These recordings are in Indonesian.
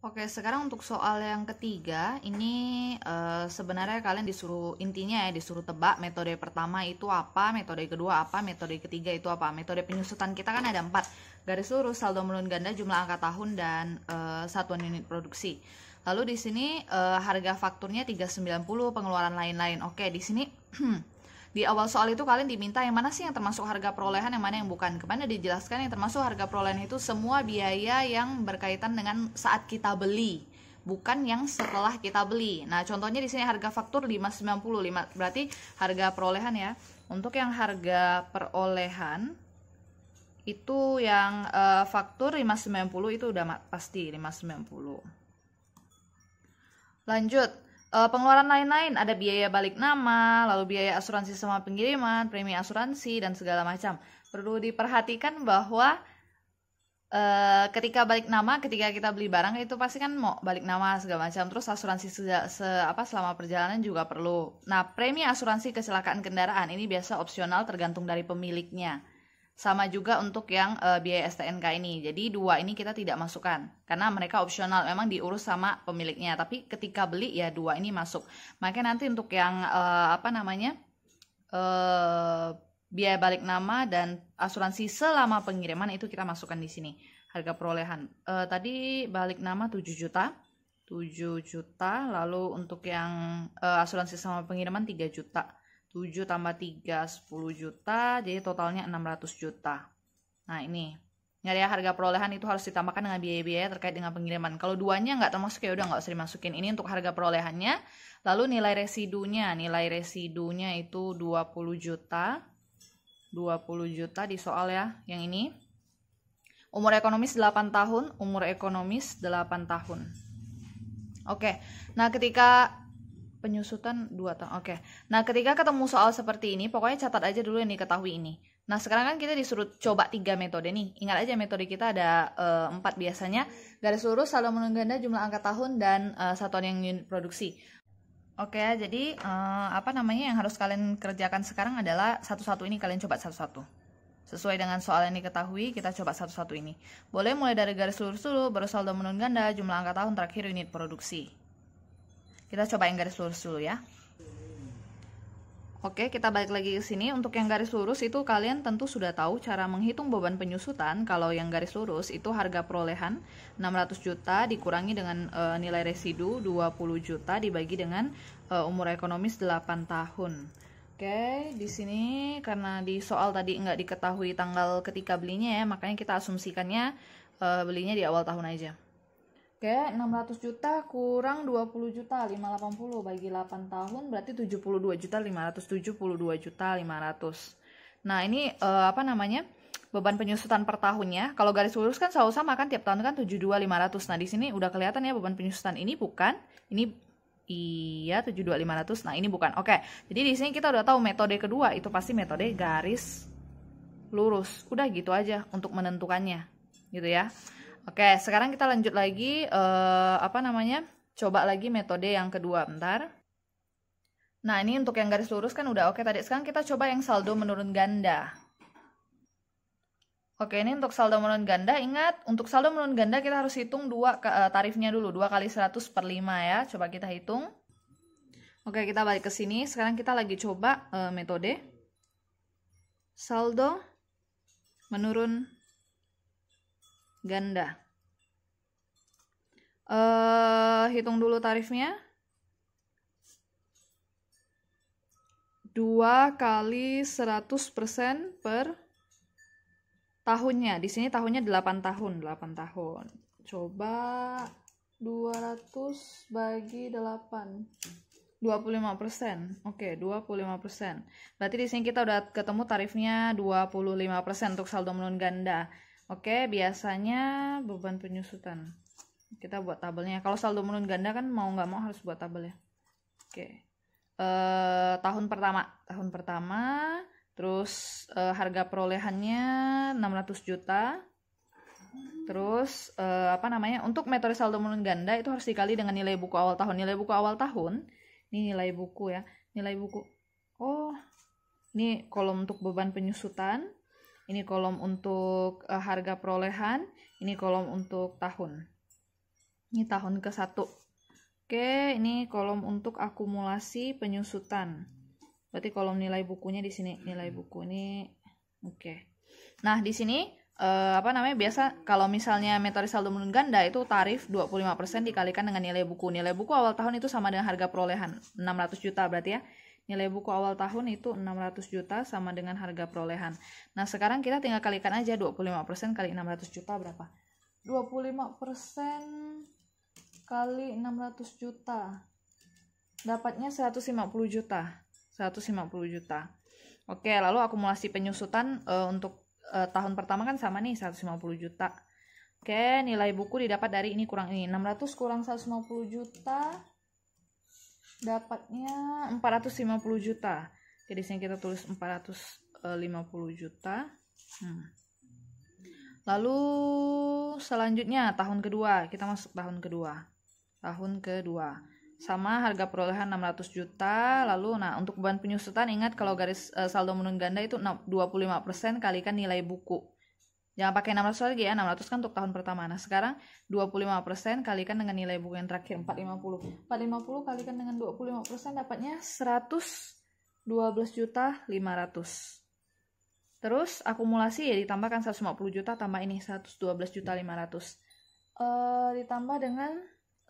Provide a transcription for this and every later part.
Oke, sekarang untuk soal yang ketiga, ini sebenarnya kalian disuruh tebak metode pertama itu apa, metode kedua apa, metode ketiga itu apa. Metode penyusutan kita kan ada 4, garis lurus, saldo menurun ganda, jumlah angka tahun, dan satuan unit produksi. Lalu di sini harga fakturnya 390, pengeluaran lain-lain. Oke, di sini di awal soal itu kalian diminta yang mana sih yang termasuk harga perolehan, yang mana yang bukan. Kemarin dijelaskan yang termasuk harga perolehan itu semua biaya yang berkaitan dengan saat kita beli, bukan yang setelah kita beli. Nah, contohnya di sini harga faktur 590, berarti harga perolehan ya. Untuk yang harga perolehan itu yang faktur 590 itu udah pasti 590. Lanjut. Pengeluaran lain-lain ada biaya balik nama, lalu biaya asuransi sama pengiriman, premi asuransi, dan segala macam. Perlu diperhatikan bahwa ketika balik nama, ketika kita beli barang itu pasti kan mau balik nama segala macam. Terus asuransi selama perjalanan juga perlu. Nah, premi asuransi kecelakaan kendaraan ini biasa opsional tergantung dari pemiliknya. Sama juga untuk yang biaya STNK ini. Jadi 2 ini kita tidak masukkan karena mereka opsional, memang diurus sama pemiliknya. Tapi ketika beli ya 2 ini masuk. Makanya nanti untuk yang biaya balik nama dan asuransi selama pengiriman itu kita masukkan di sini. Harga perolehan. Tadi balik nama 7 juta. 7 juta, lalu untuk yang asuransi selama pengiriman 3 juta. 7 tambah 3, 10 juta, jadi totalnya 600 juta. Nah, ini. Nyari harga perolehan itu harus ditambahkan dengan biaya-biaya terkait dengan pengiriman. Kalau duanya nggak termasuk ya udah nggak usah dimasukin. Ini untuk harga perolehannya. Lalu nilai residunya itu 20 juta. 20 juta di soal ya, yang ini. Umur ekonomis 8 tahun, Oke, nah ketika penyusutan 2 tahun. Oke. Nah, ketika ketemu soal seperti ini, pokoknya catat aja dulu yang diketahui ini. Nah, sekarang kan kita disuruh coba 3 metode nih. Ingat aja metode kita ada 4 biasanya. Garis lurus, saldo menurun ganda, jumlah angka tahun, dan satuan yang unit produksi. Oke, jadi yang harus kalian kerjakan sekarang adalah satu-satu ini kalian coba satu-satu. Sesuai dengan soal yang diketahui, kita coba satu-satu ini. Boleh mulai dari garis lurus dulu, baru saldo menurun ganda, jumlah angka tahun, terakhir unit produksi. Kita coba yang garis lurus dulu ya. Oke, kita balik lagi ke sini. Untuk yang garis lurus itu kalian tentu sudah tahu cara menghitung beban penyusutan. Kalau yang garis lurus itu harga perolehan 600 juta dikurangi dengan nilai residu 20 juta dibagi dengan umur ekonomis 8 tahun. Oke, di sini karena di soal tadi nggak diketahui tanggal ketika belinya ya, makanya kita asumsikannya belinya di awal tahun aja. Oke, 600 juta kurang 20 juta, 580 bagi 8 tahun berarti 72 juta 500. Nah, ini beban penyusutan per tahunnya. Kalau garis lurus kan selalu sama kan, tiap tahun kan 72.500. Nah, di sini udah kelihatan ya beban penyusutan ini bukan. Ini iya 72.500. Nah, ini bukan. Oke. Jadi di sini kita udah tahu metode kedua itu pasti metode garis lurus. Udah gitu aja untuk menentukannya. Gitu ya. Oke, sekarang kita lanjut lagi, coba lagi metode yang kedua, bentar. Nah, ini untuk yang garis lurus kan udah oke tadi. Sekarang kita coba yang saldo menurun ganda. Oke, ini untuk saldo menurun ganda. Ingat, untuk saldo menurun ganda kita harus hitung tarifnya dulu. 2 kali 100 per 5 ya. Coba kita hitung. Oke, kita balik ke sini. Sekarang kita lagi coba metode saldo menurun ganda. Hitung dulu tarifnya. 2 kali 100% per tahunnya. Di sini tahunnya 8 tahun. Coba 200 bagi 8. 25%. Oke, 25%. Berarti di sini kita udah ketemu tarifnya 25% untuk saldo menurun ganda. Oke, biasanya beban penyusutan. Kita buat tabelnya. Kalau saldo menurun ganda kan mau nggak mau harus buat tabel ya. Oke. Tahun pertama, terus harga perolehannya 600 juta. Terus untuk metode saldo menurun ganda itu harus dikali dengan nilai buku awal tahun. Nilai buku awal tahun, ini nilai buku ya. Nilai buku. Oh, ini kolom untuk beban penyusutan. Ini kolom untuk harga perolehan, ini kolom untuk tahun. Ini tahun ke-1. Oke, ini kolom untuk akumulasi penyusutan. Berarti kolom nilai bukunya di sini, nilai buku ini. Oke. Nah, di sini biasa kalau misalnya metode saldo menurun ganda itu tarif 25% dikalikan dengan nilai buku. Nilai buku awal tahun itu sama dengan harga perolehan 600 juta berarti ya. Nilai buku awal tahun itu 600 juta sama dengan harga perolehan. Nah, sekarang kita tinggal kalikan aja 25% kali 600 juta berapa? 25% kali 600 juta. Dapatnya 150 juta. 150 juta. Oke, lalu akumulasi penyusutan untuk tahun pertama kan sama nih 150 juta. Oke, nilai buku didapat dari ini kurang ini. 600 kurang 150 juta dapatnya 450 juta. Jadi sini kita tulis 450 juta. Lalu selanjutnya tahun kedua, kita masuk tahun kedua. Tahun kedua. Sama harga perolehan 600 juta. Lalu untuk beban penyusutan ingat kalau garis saldo menurun ganda itu 25% kalikan nilai buku. Jangan pakai 600 lagi ya, 600 kan untuk tahun pertama. Nah, sekarang 25% kalikan dengan nilai buku yang terakhir 450. 450 kalikan dengan 25% dapatnya 112 juta 500. Terus akumulasi ya ditambahkan 150 juta tambah ini 112 juta 500. Ditambah dengan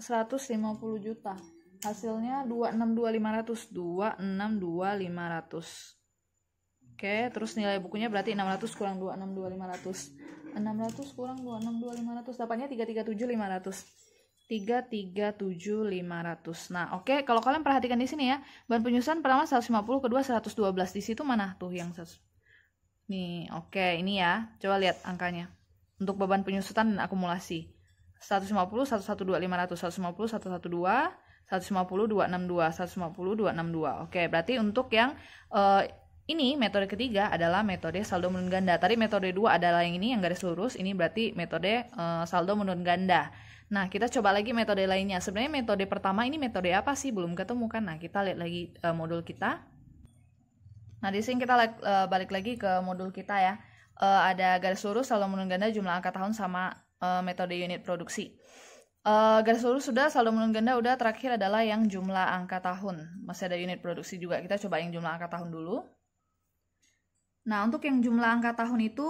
150 juta. Hasilnya 262.500. 262.500. Oke, terus nilai bukunya berarti 600 kurang 262.500. 600 kurang 262.500 dapatnya 337.500. 337.500. Nah, oke, kalau kalian perhatikan di sini ya, bahan penyusutan pertama 150, kedua 112. Di situ mana tuh yang 100? Nih, oke, ini ya. Coba lihat angkanya. Untuk beban penyusutan dan akumulasi. 150 112.500, 150 112, 150 262, 150 262. Oke, berarti untuk yang ini metode ketiga adalah metode saldo menurun ganda. Tadi metode 2 adalah yang ini yang garis lurus, ini berarti metode saldo menurun ganda. Nah, kita coba lagi metode lainnya. Sebenarnya metode pertama ini metode apa sih? Belum ketemu kan? Nah, kita lihat lagi modul kita. Nah, di sini kita balik lagi ke modul kita ya. Ada garis lurus saldo menurun ganda jumlah angka tahun sama metode unit produksi. Garis lurus sudah, saldo menurun ganda udah, terakhir adalah yang jumlah angka tahun. Masih ada unit produksi juga. Kita coba yang jumlah angka tahun dulu. Nah, untuk yang jumlah angka tahun itu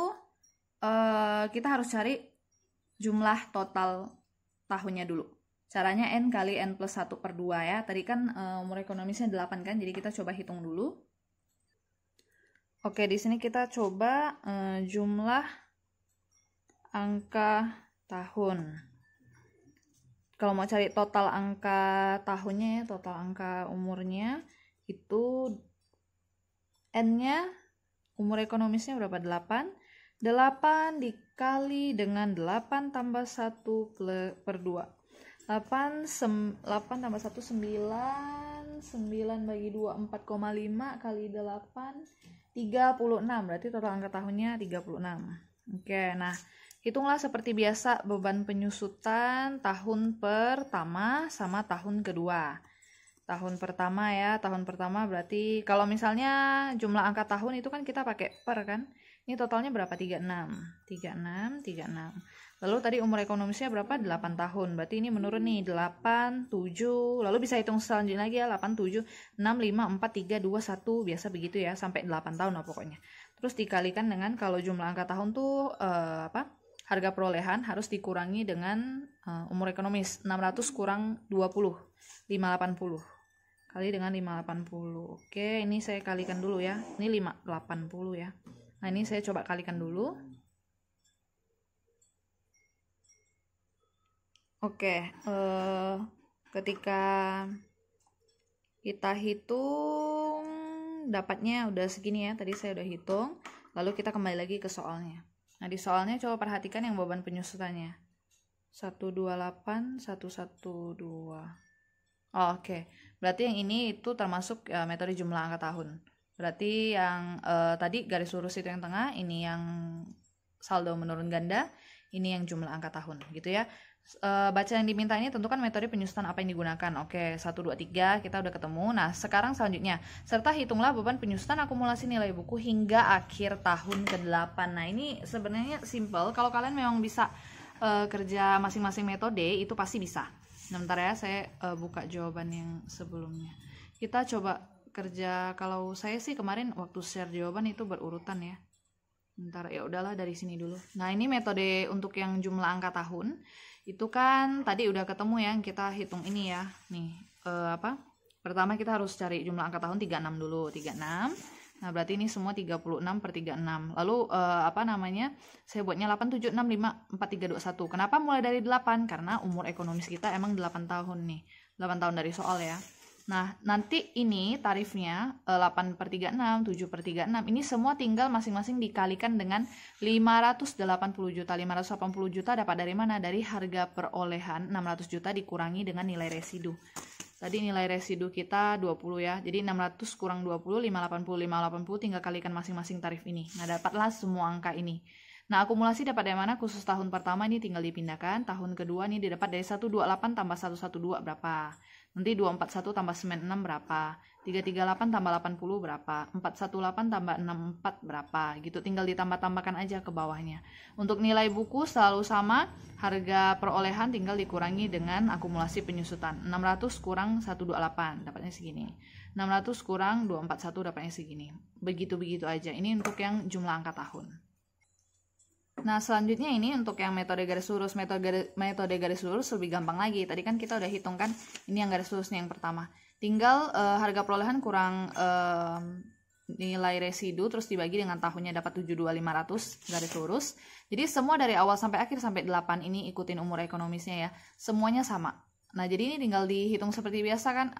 kita harus cari jumlah total tahunnya dulu. Caranya N kali N plus 1 per 2 ya. Tadi kan umur ekonomisnya 8 kan, jadi kita coba hitung dulu. Oke, di sini kita coba jumlah angka tahun. Kalau mau cari total angka tahunnya ya, total angka umurnya itu N-nya umur ekonomisnya berapa? 8. 8 dikali dengan 8 tambah 1 per 2. 8 tambah 1 9. 9 bagi 2 4,5 kali 8 36. Berarti total angka tahunnya 36. Oke, nah hitunglah seperti biasa beban penyusutan tahun pertama sama tahun kedua. Tahun pertama ya, tahun pertama berarti kalau misalnya jumlah angka tahun itu kan kita pakai per kan. Ini totalnya berapa? 36. 36, 36. Lalu tadi umur ekonomisnya berapa? 8 tahun. Berarti ini menurun nih, 8, 7. Lalu bisa hitung selanjutnya lagi ya, 8, 7, 6, 5, 4, 3, 2, 1. Biasa begitu ya, sampai 8 tahun lah pokoknya. Terus dikalikan dengan kalau jumlah angka tahun tuh harga perolehan harus dikurangi dengan umur ekonomis. 600 kurang 20, 580. Kali dengan 580. Oke, ini saya kalikan dulu ya. Ini 580 ya. Nah, ini saya coba kalikan dulu. Oke, ketika kita hitung dapatnya udah segini ya. Tadi saya udah hitung. Lalu kita kembali lagi ke soalnya. Nah, di soalnya coba perhatikan yang beban penyusutannya. 128, 112. Oh, oke. Berarti yang ini itu termasuk metode jumlah angka tahun. Berarti yang tadi garis lurus itu yang tengah, ini yang saldo menurun ganda, ini yang jumlah angka tahun, gitu ya. Baca yang diminta ini tentukan metode penyusutan apa yang digunakan. Oke, 1, 2, 3 kita udah ketemu. Nah, sekarang selanjutnya, serta hitunglah beban penyusutan akumulasi nilai buku hingga akhir tahun ke-8. Nah, ini sebenarnya simple. Kalau kalian memang bisa kerja masing-masing metode itu pasti bisa. Sebentar ya, saya buka jawaban yang sebelumnya. Kita coba kerja, kalau saya sih kemarin waktu share jawaban itu berurutan ya. Bentar, ya udahlah dari sini dulu. Nah, ini metode untuk yang jumlah angka tahun. Itu kan tadi udah ketemu ya, kita hitung ini ya. Nih, pertama kita harus cari jumlah angka tahun 36 dulu, 36. Nah, berarti ini semua 36/36. Lalu saya buatnya 8765431. Kenapa mulai dari 8? Karena umur ekonomis kita emang 8 tahun nih. 8 tahun dari soal ya. Nah, nanti ini tarifnya 8/36, 7/36. Ini semua tinggal masing-masing dikalikan dengan 580 juta. 580 juta dapat dari mana? Dari harga perolehan 600 juta dikurangi dengan nilai residu. Tadi nilai residu kita 20 ya. Jadi 600 kurang 20, 580. 580 tinggal kalikan masing-masing tarif ini. Nah, dapatlah semua angka ini. Nah, akumulasi dapat dari mana? Khusus tahun pertama ini tinggal dipindahkan. Tahun kedua ini didapat dari 128 tambah 112 berapa? Nanti 241 tambah 96 berapa? 338 tambah 80 berapa? 418 tambah 64 berapa? Gitu, tinggal ditambah-tambahkan aja ke bawahnya. Untuk nilai buku selalu sama, harga perolehan tinggal dikurangi dengan akumulasi penyusutan. 600 kurang 128 dapatnya segini. 600 kurang 241 dapatnya segini. Begitu-begitu aja. Ini untuk yang jumlah angka tahun. Nah, selanjutnya ini untuk yang metode garis lurus. Metode garis lurus lebih gampang lagi. Tadi kan kita udah hitung kan, ini yang garis lurusnya yang pertama. Tinggal harga perolehan kurang nilai residu, terus dibagi dengan tahunnya, dapat 72.500 garis lurus. Jadi semua dari awal sampai akhir sampai 8 ini ikutin umur ekonomisnya ya. Semuanya sama. Nah, jadi ini tinggal dihitung seperti biasa kan,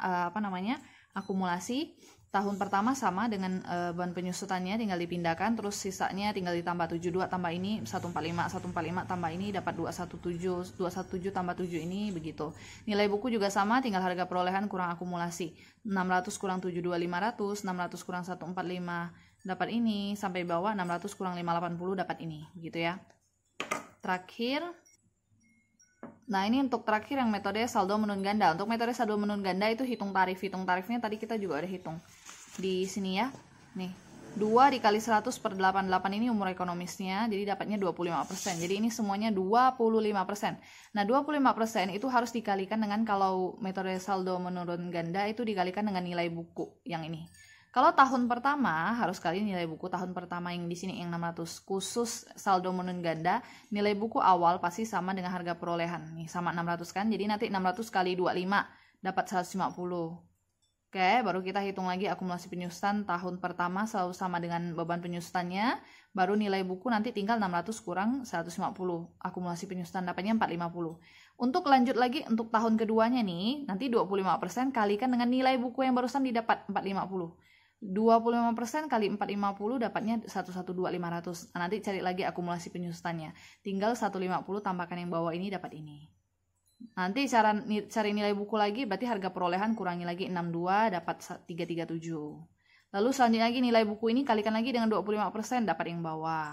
akumulasi. Tahun pertama sama dengan bahan penyusutannya, tinggal dipindahkan, terus sisanya tinggal ditambah 72 tambah ini 145, 145 tambah ini dapat 217, 217 tambah 7 ini begitu. Nilai buku juga sama, tinggal harga perolehan kurang akumulasi. 600 kurang 72.500, 600 kurang 145 dapat ini, sampai bawah 600 kurang 580 dapat ini, gitu ya. Terakhir, nah ini untuk terakhir yang metode saldo menurun ganda. Untuk metode saldo menurun ganda itu hitung tarif. Hitung tarifnya tadi kita juga udah hitung di sini ya. Nih, 2 dikali 100 per 88 ini umur ekonomisnya, jadi dapatnya 25%. Jadi ini semuanya 25%. Nah, 25% itu harus dikalikan dengan, kalau metode saldo menurun ganda itu dikalikan dengan nilai buku yang ini. Kalau tahun pertama harus kali nilai buku tahun pertama yang di sini yang 600. Khusus saldo menurun ganda, nilai buku awal pasti sama dengan harga perolehan. Nih sama 600 kan. Jadi nanti 600 kali 25 dapat 150. Oke, baru kita hitung lagi akumulasi penyusutan tahun pertama selalu sama dengan beban penyusutannya. Baru nilai buku nanti tinggal 600 kurang 150. Akumulasi penyusutan dapatnya 450. Untuk lanjut lagi untuk tahun keduanya nih, nanti 25% kalikan dengan nilai buku yang barusan didapat 450. 25% kali 450 dapatnya 112.500. Nah, nanti cari lagi akumulasi penyusutannya. Tinggal 150 tambahkan yang bawah ini dapat ini. Nanti cari nilai buku lagi, berarti harga perolehan kurangi lagi 62 dapat 337. Lalu selanjutnya lagi nilai buku ini kalikan lagi dengan 25% dapat yang bawah.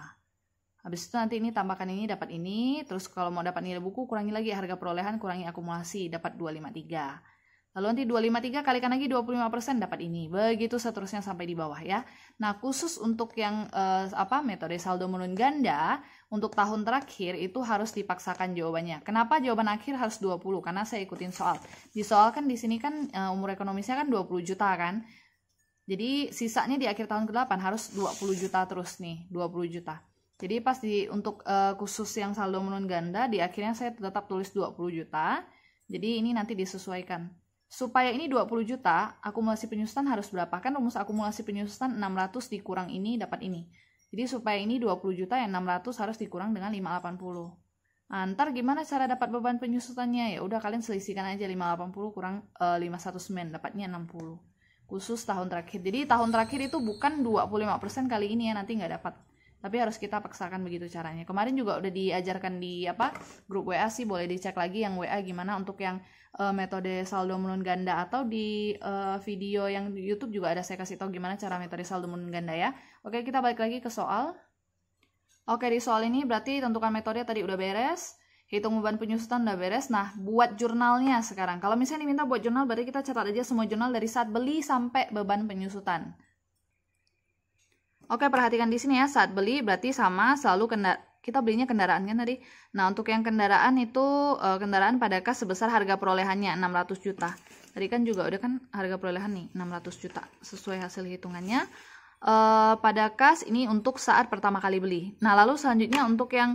Habis itu nanti ini tambahkan ini dapat ini. Terus kalau mau dapat nilai buku kurangi lagi harga perolehan kurangi akumulasi dapat 253. Lalu nanti 253 kalikan lagi 25% dapat ini. Begitu seterusnya sampai di bawah ya. Nah, khusus untuk yang metode saldo menurun ganda untuk tahun terakhir itu harus dipaksakan jawabannya. Kenapa jawaban akhir harus 20? Karena saya ikutin soal. Di soal kan di sini kan umur ekonomisnya kan 20 juta kan. Jadi sisanya di akhir tahun ke-8 harus 20 juta terus nih, 20 juta. Jadi pas untuk khusus yang saldo menurun ganda di akhirnya saya tetap tulis 20 juta. Jadi ini nanti disesuaikan. Supaya ini 20 juta, akumulasi penyusutan harus berapa? Kan rumus akumulasi penyusutan 600 dikurang ini dapat ini. Jadi supaya ini 20 juta yang 600 harus dikurang dengan 580. Nah, ntar gimana cara dapat beban penyusutannya? Ya udah kalian selisihkan aja 580 kurang 519 dapatnya 60. Khusus tahun terakhir. Jadi tahun terakhir itu bukan 25% kali ini ya, nanti nggak dapat. Tapi harus kita paksakan begitu caranya. Kemarin juga udah diajarkan di grup WA sih, boleh dicek lagi yang WA gimana untuk yang metode saldo menurun ganda, atau di video yang di YouTube juga ada saya kasih tahu gimana cara metode saldo menurun ganda ya. Oke, kita balik lagi ke soal. Oke, di soal ini berarti tentukan metode tadi udah beres, hitung beban penyusutan udah beres. Nah, buat jurnalnya sekarang. Kalau misalnya diminta buat jurnal, berarti kita catat aja semua jurnal dari saat beli sampai beban penyusutan. Oke, perhatikan di sini ya, saat beli berarti sama selalu kita belinya kendaraan kan tadi. Nah, untuk yang kendaraan itu kendaraan pada kas sebesar harga perolehannya 600 juta. Tadi kan juga udah kan harga perolehan nih 600 juta sesuai hasil hitungannya. Pada kas ini untuk saat pertama kali beli. Nah, lalu selanjutnya untuk yang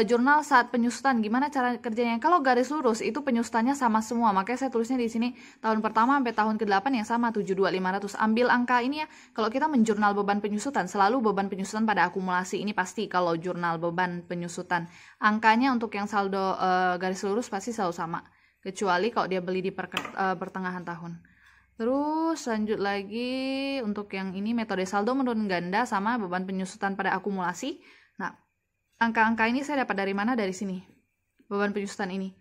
jurnal saat penyusutan, gimana cara kerjanya? Kalau garis lurus itu penyusutannya sama semua, makanya saya tulisnya di sini tahun pertama sampai tahun ke-8 yang sama 72500. Ambil angka ini ya. Kalau kita menjurnal beban penyusutan, selalu beban penyusutan pada akumulasi ini pasti kalau jurnal beban penyusutan. Angkanya untuk yang saldo garis lurus pasti selalu sama, kecuali kalau dia beli di pertengahan tahun. Terus lanjut lagi untuk yang ini metode saldo menurun ganda sama beban penyusutan pada akumulasi. Nah, angka-angka ini saya dapat dari mana? Dari sini. Beban penyusutan ini.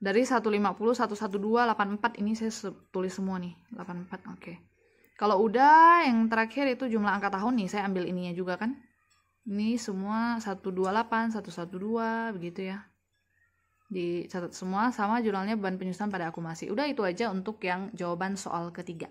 Dari 150, 112, 84 ini saya tulis semua nih. 84, oke. Kalau udah yang terakhir itu jumlah angka tahun nih, saya ambil ininya juga kan. Ini semua 128, 112 begitu ya. Dicatat semua sama jurnalnya beban penyusutan pada akumulasi. Udah itu aja untuk yang jawaban soal ketiga.